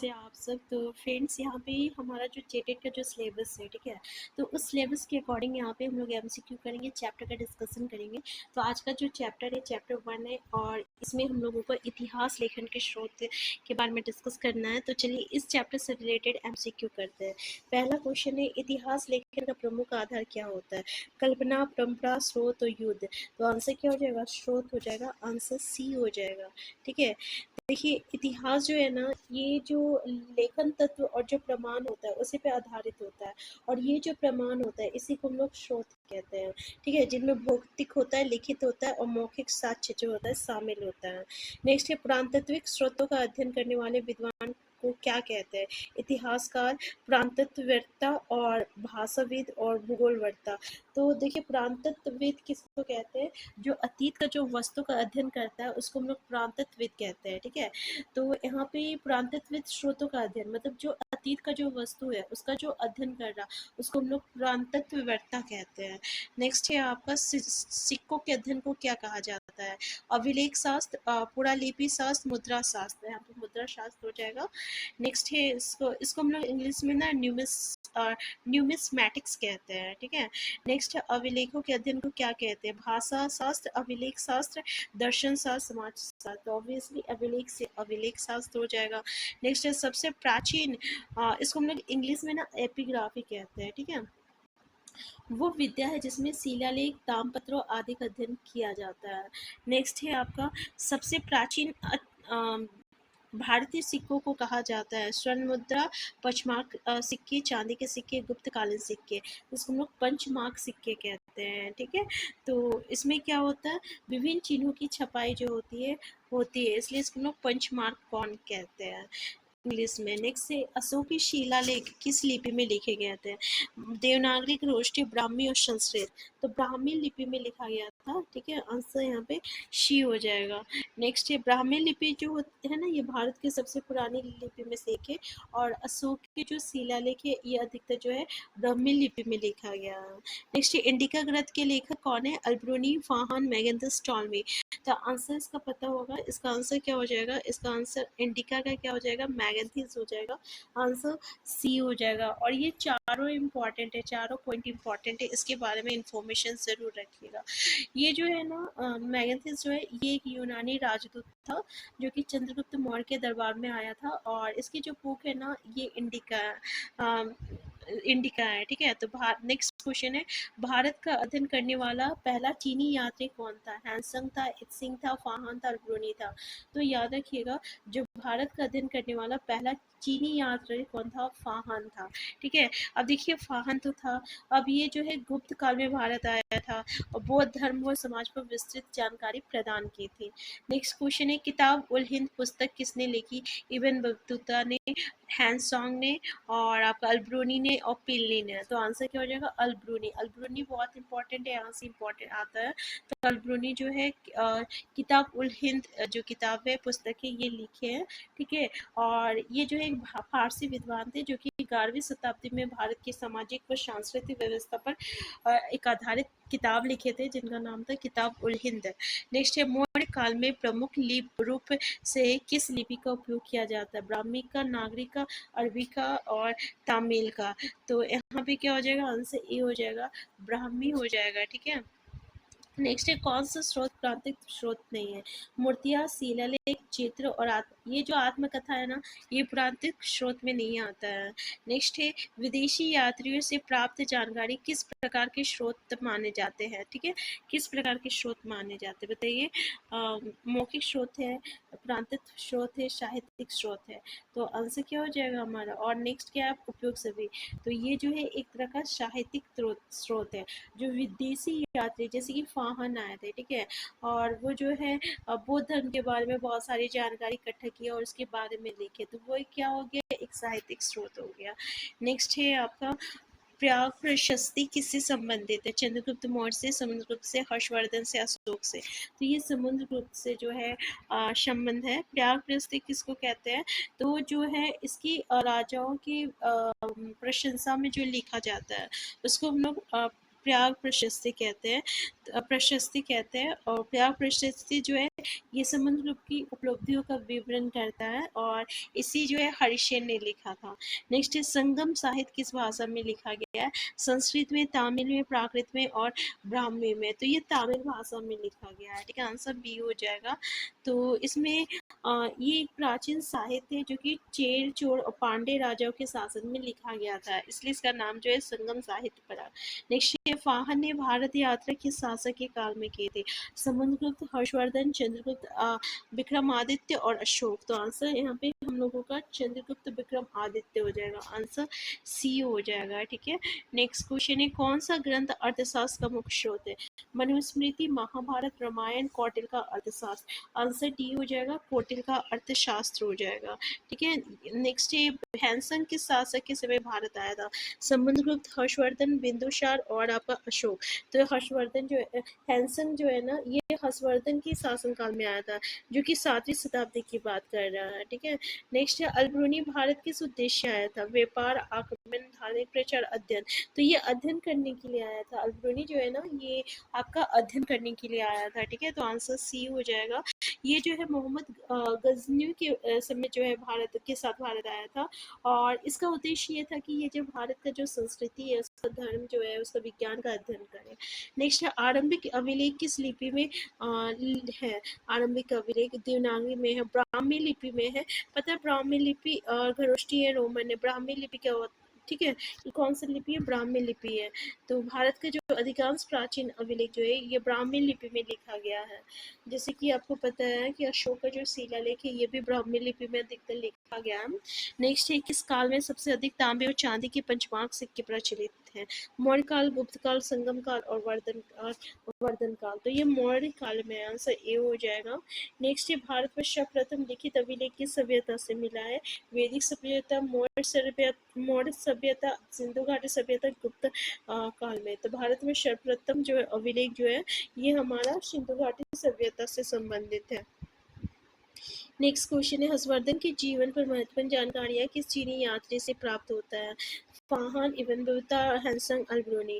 से आप सब। तो फ्रेंड्स, यहाँ पे हमारा जो जेटेट का जो सिलेबस है, ठीक है, तो उस सिलेबस के अकॉर्डिंग यहाँ पे हम लोग एमसीक्यू करेंगे, चैप्टर का डिस्कशन करेंगे। तो आज का जो चैप्टर है चैप्टर 1 है और इसमें हम लोगों को इतिहास लेखन के स्रोत के बारे में डिस्कस करना है। तो चलिए इस चैप्टर से रिलेटेड एमसीक्यू करते हैं। पहला क्वेश्चन है, इतिहास लेखन का प्रमुख आधार क्या होता है? कल्पना, परंपरा, स्रोत और युद्ध। तो आंसर क्या हो जाएगा? स्रोत हो जाएगा, आंसर सी हो जाएगा। ठीक है, देखिए इतिहास जो है ना, ये जो लेखन तत्व और जो प्रमाण होता है उसी पे आधारित होता है, और ये जो प्रमाण होता है इसी को हम लोग स्रोत कहते हैं। ठीक है, जिनमें भौतिक होता है, लिखित होता है और मौखिक साक्ष्य जो होता है शामिल होता है। नेक्स्ट है, पुरातत्विक स्रोतों का अध्ययन करने वाले विद्वान को क्या कहते हैं? इतिहासकार, पुरातत्ववेत्ता और भाषाविद और भूगोलवेत्ता। तो देखिए, पुरातत्वविद किसको कहते हैं? जो अतीत का जो वस्तु का अध्ययन करता है उसको हम लोग पुरातत्वविद कहते हैं। ठीक है, तो यहाँ पे पुरातत्वविद स्रोतों का अध्ययन मतलब जो अतीत का जो वस्तु है उसका जो अध्ययन कर रहा उसको हम लोग पुरातत्ववेत्ता कहते हैं। नेक्स्ट है आपका, सिक्कों के अध्ययन को क्या कहा जाता है? अभिलेख शास्त्र, पुरालिपि शास्त्र, मुद्रा शास्त्र। यहाँ पे मुद्रा शास्त्र हो जाएगा। नेक्स्ट है, इसको इसको हम लोग इंग्लिश में ना न्यूमिस्मैटिक्स कहते हैं। ठीक है, नेक्स्ट है, अभिलेखों के अध्ययन को क्या कहते हैं? भाषा शास्त्र, अभिलेख शास्त्र, दर्शन शास्त्र, समाज शास्त्र। तो ऑब्वियसली अभिलेख से अभिलेख शास्त्र हो जाएगा। नेक्स्ट है, सबसे प्राचीन, इसको हम लोग इंग्लिश में ना एपिग्राफी कहते हैं। ठीक है, वो विद्या है जिसमें शिलालेख, ताम्रपत्र आदि का अध्ययन किया जाता है। नेक्स्ट है आपका, सबसे प्राचीन भारतीय सिक्कों को कहा जाता है स्वर्ण मुद्रा, पचमार्क सिक्के, चांदी के सिक्के, गुप्तकालीन सिक्के। इसको हम लोग पंचमार्क सिक्के कहते हैं। ठीक है, तो इसमें क्या होता है? विभिन्न चिन्हों की छपाई जो होती है, इसलिए इसको हम लोग पंचमार्क कॉइन कहते हैं इंग्लिश में। नेक्स्ट है, अशोक की शिलालेख किस लिपि में लिखे गए थे? देवनागरी, रोष्टी, ब्राह्मी और संस्कृत। तो ब्राह्मी लिपि में लिखा गया था। ठीक है, आंसर यहाँ पे शी हो जाएगा। नेक्स्ट है, ब्राह्मी लिपि जो होती है ना, ये भारत की सबसे पुरानी लिपि में से एक है, और अशोक के जो शिलालेख है ये अधिकतर जो है ब्राह्मी लिपि में लिखा गया है। नेक्स्ट है, इंडिका ग्रंथ के लेखक कौन है? अल्बरूनी, फाहन, मैगेंथस, टॉलमी। तो आंसर इसका पता होगा, इसका आंसर क्या हो जाएगा? इसका आंसर इंडिका का क्या हो जाएगा? मैगेंथिस हो जाएगा, आंसर सी हो जाएगा। और ये चारों इम्पॉर्टेंट है, चारों पॉइंट इम्पॉर्टेंट है, इसके बारे में इंफॉर्मेशन ज़रूर रखिएगा। ये जो है ना, मैगेंथिस जो है ये एक यूनानी राजदूत था जो कि चंद्रगुप्त मौर्य के दरबार में आया था, और इसकी जो बुक है ना ये इंडिका है। ठीक है, तो नेक्स्ट क्वेश्चन है, भारत का अध्ययन करने वाला पहला चीनी यात्री कौन था? हैंसंग था, इत्सिंग था, फाहान था, ब्रूनी था। तो याद रखिएगा, जो भारत का अध्ययन करने वाला पहला चीनी यात्री कौन था? फाहान था। ठीक है, अब देखिए फाहान तो था, अब ये जो है गुप्त काल में भारत आया था और बौद्ध धर्म व समाज पर विस्तृत जानकारी प्रदान की थी। नेक्स्ट क्वेश्चन है, किताब उल हिंद पुस्तक किसने लिखी? इब्न बतूता ने, हैंसोंग ने, और आपका अल्ब्रूनी ने और पिल्ली ने। तो आंसर क्या हो जाएगा? अल्ब्रूनी। अल्ब्रूनी बहुत इंपॉर्टेंट है, यहाँ से इंपॉर्टेंट आता है। तो अल्ब्रूनी जो है किताब उल हिंद जो किताब है, पुस्तक है, ये लिखे हैं। ठीक है, और ये जो है फारसी विद्वान थे जो कि 11वीं शताब्दी में भारत की सामाजिक व सांस्कृतिक व्यवस्था पर एक आधारित किताब लिखे थे जिनका नाम था किताब उल हिंद। नेक्स्ट है, मौर्य काल में प्रमुख रूप से किस लिपि का उपयोग किया जाता है? ब्राह्मी का, नागरी का, अरबी का और तमिल का। तो यहाँ पे क्या हो जाएगा? आंसर ए हो जाएगा, ब्राह्मी हो जाएगा। ठीक है, नेक्स्ट है, कौन सा स्रोत प्रांतिक स्रोत नहीं है? मूर्तियाँ, शिलालेख, चित्र और ये जो आत्मकथा है ना, ये प्रांतिक स्रोत में नहीं आता है। नेक्स्ट है, विदेशी यात्रियों से प्राप्त जानकारी किस प्रकार के स्रोत माने जाते हैं? ठीक है, किस प्रकार के स्रोत माने जाते हैं बताइए? मौखिक स्रोत है, प्रांतिक स्रोत है, साहित्यिक स्रोत है। तो आंसर क्या हो जाएगा हमारा? और नेक्स्ट क्या है? उपयोग सभी। तो ये जो है एक तरह का साहित्यिक स्रोत है। जो विदेशी यात्री जैसे कि फाहन आए थे, ठीक है, और वो जो है बौद्ध धर्म के बारे में बहुत सारी जानकारी इकट्ठा किया और उसके बारे में लिखे, तो वो क्या हो गया? एक साहित्यिक स्रोत हो गया। नेक्स्ट है आपका, प्रयाग प्रशस्ति किससे संबंधित है? चंद्रगुप्त मौर्य से, समुद्रगुप्त से, हर्षवर्धन से, अशोक से। तो ये समुद्रगुप्त से जो है संबंध है। प्रयाग प्रशस्ति किसको कहते हैं? तो जो है इसकी राजाओं की प्रशंसा में जो लिखा जाता है उसको हम लोग प्रयाग प्रशस्ति कहते हैं। और प्रयाग प्रशस्ति जो है ये समुद्रगुप्त की उपलब्धियों का विवरण करता है और इसी जो है हरिसेन ने लिखा था। नेक्स्ट है संगम साहित्य किस भाषा में लिखा गया है? संस्कृत में, तमिल में, प्राकृत में और ब्राह्मी में। तो ये तमिल भाषा में लिखा गया है, ठीक है, आंसर बी हो जाएगा। तो इसमें ये एक प्राचीन साहित्य है जो कि चेर, चोल और पांडे राजाओं के शासन में लिखा गया था, इसलिए इसका नाम जो है संगम साहित्य पड़ा। नेक्स्ट है फाहन ने भारत यात्रा किस शासक के काल में की थी? समुद्रगुप्त, हर्षवर्धन, चंद्रगुप्त, विक्रमादित्य और अशोक। तो आंसर यहाँ पे हम लोगों का चंद्रगुप्त विक्रमादित्य हो जाएगा, आंसर सी हो जाएगा, ठीक है। नेक्स्ट क्वेश्चन है कौन सा ग्रंथ अर्थशास्त्र का मुख्य स्रोत है? मनुस्मृति, महाभारत, रामायण, कौटिल्य का अर्थशास्त्र। आंसर डी हो जाएगा, कौटिल्य का अर्थशास्त्र हो जाएगा, ठीक है। नेक्स्ट है हैंसन किस शासक के समय भारत आया था? समुद्रगुप्त, हर्षवर्धन, बिंदुसार और आपका अशोक। तो हर्षवर्धन जो है, हैंसन जो है ना, ये हर्षवर्धन के शासनकाल में आया था, जो कि 7वीं शताब्दी की बात कर रहा है, ठीक है। नेक्स्ट है अल-बिरूनी भारत किस उद्देश्य आया था? व्यापार, आक्रमण, धार्मिक प्रचार, अध्ययन। तो ये अध्ययन करने के लिए आया था। अल-बिरूनी जो है ना, ये आपका अध्ययन करने के लिए आया था, ठीक है। तो आंसर सी हो जाएगा। ये जो है मोहम्मद गजनी के समय जो है भारत के साथ भारत आया था, और इसका उद्देश्य ये था कि ये जो भारत का जो संस्कृति है, उसका धर्म जो है, उसका विज्ञान का अध्ययन करे। नेक्स्ट है आरंभिक अभिलेख किस लिपि में है? आरंभिक अभिलेख देवनागरी में है, ब्राह्मी लिपि में है। पता है ब्राह्मी लिपि खरोष्ठी है, रोमन है। ब्राह्मी लिपि क्या होता है? ठीक है, ये कौन सी लिपि है? ब्राह्मी लिपि है। तो भारत का जो अधिकांश प्राचीन अभिलेख जो है ये ब्राह्मी लिपि में लिखा गया है। जैसे कि आपको पता है कि अशोक का जो शिलालेख है ये भी ब्राह्मी लिपि में अधिकतर लिखा गया है। नेक्स्ट है किस काल में सबसे अधिक तांबे और चांदी के पंचमांक सिक्के प्रचलित हैं? मौर्य काल, गुप्त काल, संगम काल और वर्धन काल। तो ये मौर्य काल में, आंसर ए हो जाएगा। नेक्स्ट है भारत में सर्वप्रथम लिखित अभिलेख किस सभ्यता से मिला है? वैदिक सभ्यता, मौर्य सभ्यता, सिंधु घाटी सभ्यता, गुप्त काल में। तो भारत में सर्वप्रथम जो है अभिलेख जो है ये हमारा सिंधु घाटी सभ्यता से संबंधित है। नेक्स्ट क्वेश्चन है हर्षवर्धन के जीवन पर महत्वपूर्ण जानकारियाँ किस चीनी यात्री से प्राप्त होता है? फाहान, इब्न बतूता, हैंसंग, अल-बिरूनी।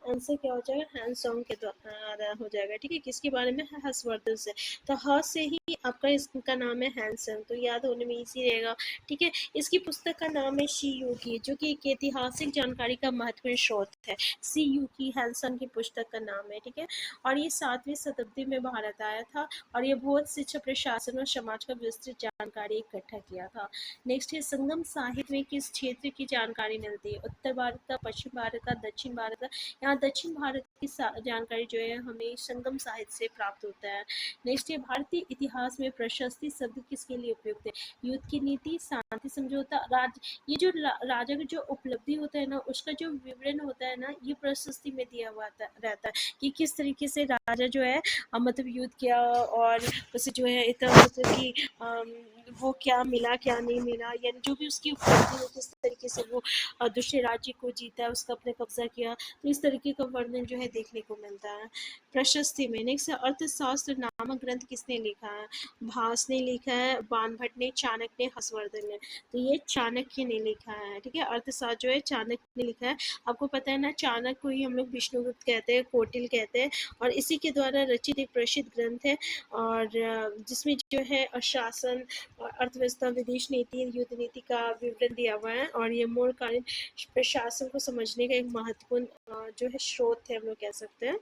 आंसर क्या हो जाएगा? हैंसोंग के द्वारा हो जाएगा, ठीक है। किसके बारे में? हर्षवर्धन से। तो ह से ही आपका इसका नाम है हैंसंग, तो याद होने में इजी रहेगा, ठीक है। इसकी पुस्तक का नाम है शी युकी, जो कि एक ऐतिहासिक जानकारी का महत्वपूर्ण स्रोत है। शी युकी हैंसंग की पुस्तक का नाम है, ठीक है। और ये 7वीं शताब्दी में भारत आया था, और ये बहुत शिक्षा, प्रशासन और समाज का विस्तृत जानकारी इकट्ठा किया था। नेक्स्ट है संगम साहित्य में किस क्षेत्र की जानकारी मिलती है? उत्तर भारत का, पश्चिम भारत का, दक्षिण भारत का। यहाँ दक्षिण भारत की जानकारी जो है हमें संगम साहित्य से प्राप्त होता है। नेक्स्ट है भारतीय इतिहास में प्रशस्ति शब्द किसके लिए उपयुक्त है? युद्ध की नीति, शांति समझौता, ये जो राजा का जो उपलब्धि होता है ना, उसका जो विवरण होता है ना, ये प्रशस्ति में दिया हुआ रहता है कि किस तरीके से राजा जो है मतलब युद्ध किया, और उसे जो है इतना मतलब कि वो क्या मिला क्या नहीं मिला, यानी जो भी उसकी उपलब्धि हो, किस तरीके से वो दूसरे राज्य को जीता, उसका अपने कब्जा किया, तो इस तरीके का वर्णन जो है देखने को मिलता है प्रशस्ति में। नेक्स्ट अर्थशास्त्र नामक ग्रंथ किसने लिखा है? भास ने लिखा है, बाणभट्ट ने, चाणक्य ने, हर्षवर्धन ने। तो ये चाणक्य ने लिखा है, ठीक है। अर्थशास्त्र जो है चाणक्य ने लिखा है। आपको पता है ना, चाणक्य को ही हम लोग विष्णुगुप्त कहते हैं, कौटिल्य कहते हैं, और इसी के द्वारा रचित एक प्रसिद्ध ग्रंथ है, और जिसमें जो है शासन, अर्थव्यवस्था, विदेश नीति, युद्ध नीति का विवरण दिया हुआ है, और ये मौर्यकालीन प्रशासन को समझने का एक महत्वपूर्ण जो है स्रोत है, हम लोग कह सकते हैं।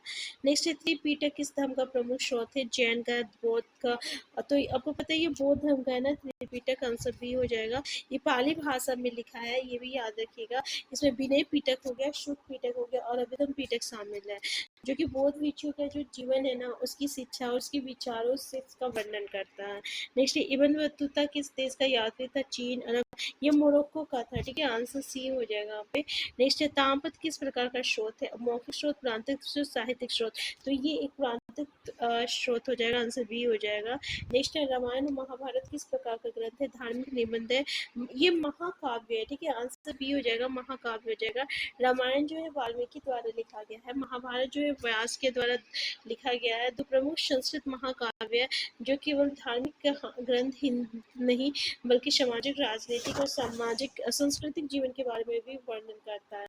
नेक्स्ट है त्रिपिटक किस धर्म का प्रमुख स्रोत है? जैन का, बौद्ध का। तो आपको पता है ये बौद्ध धर्म का है ना, त्रिपिटक, आंसर बी हो जाएगा। ये पाली भाषा में लिखा है, ये भी याद रखिएगा। इसमें विनय पिटक हो गया, शुद्ध पिटक हो गया, और अभिधम पिटक शामिल है, जो कि बौद्ध भिक्षु का जो जीवन है ना, उसकी शिक्षा, उसके विचारों से इसका वर्णन करता है। नेक्स्ट इब्न बतूता किस देश का यात्री था? चीन, अरब, ये मोरक्को का था, ठीक है। आंसर सी हो जाएगा यहाँ पे। नेक्स्ट है तामपद किस प्रकार का स्रोत है? मौखिक स्रोत, प्रांतिक स्रोत, साहित्यिक स्रोत। तो ये एक प्रांतिक स्रोत हो जाएगा, आंसर बी हो जाएगा। नेक्स्ट है रामायण और महाभारत किस प्रकार का ग्रंथ है? धार्मिक निबंध है, ये महाकाव्य है, ठीक है। आंसर बी हो जाएगा, महाकाव्य हो जाएगा। रामायण जो है वाल्मीकि द्वारा लिखा गया है, महाभारत जो है व्यास के द्वारा लिखा गया है। दो प्रमुख संस्कृत महाकाव्य जो केवल धार्मिक ग्रंथ ही नहीं बल्कि सामाजिक, राजनीतिक राजनीतिक और सामाजिक सांस्कृतिक जीवन के बारे में भी वर्णन करता है।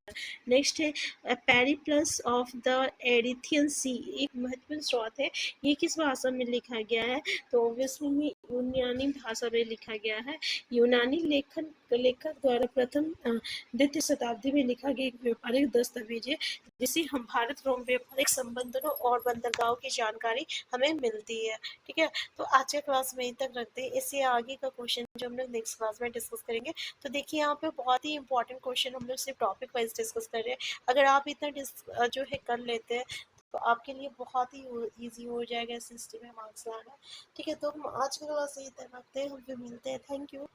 नेक्स्ट है पेरिप्लस ऑफ द एरिथियन सी, एक महत्वपूर्ण स्रोत है। ये किस भाषा में लिखा गया है? तो ऑब्वियसली ये यूनानी भाषा में लिखा गया है। यूनानी लेखक द्वारा प्रथम द्वितीय शताब्दी में लिखा गया एक व्यापारिक दस्तावेज है, जिससे हम भारत रोम व्यापारिक संबंधों और बंदरगाहों की जानकारी हमें मिलती है। ठीक है, तो आज के क्लास में यहीं तक रखते हैं। इससे आगे का क्वेश्चन जो हम लोग नेक्स्ट क्लास में डिस्कस करेंगे। तो देखिए यहाँ पे बहुत ही इंपॉर्टेंट क्वेश्चन हम लोग सिर्फ टॉपिक वाइज डिस्कस कर रहे हैं। अगर आप इतना जो है कर लेते हैं तो आपके लिए बहुत ही ईजी हो जाएगा इस सिस्टम में मार्क्स लाना। ठीक है, तो हम आज के क्लास यहीं तक रखते हैं, हम फिर मिलते हैं। Thank you.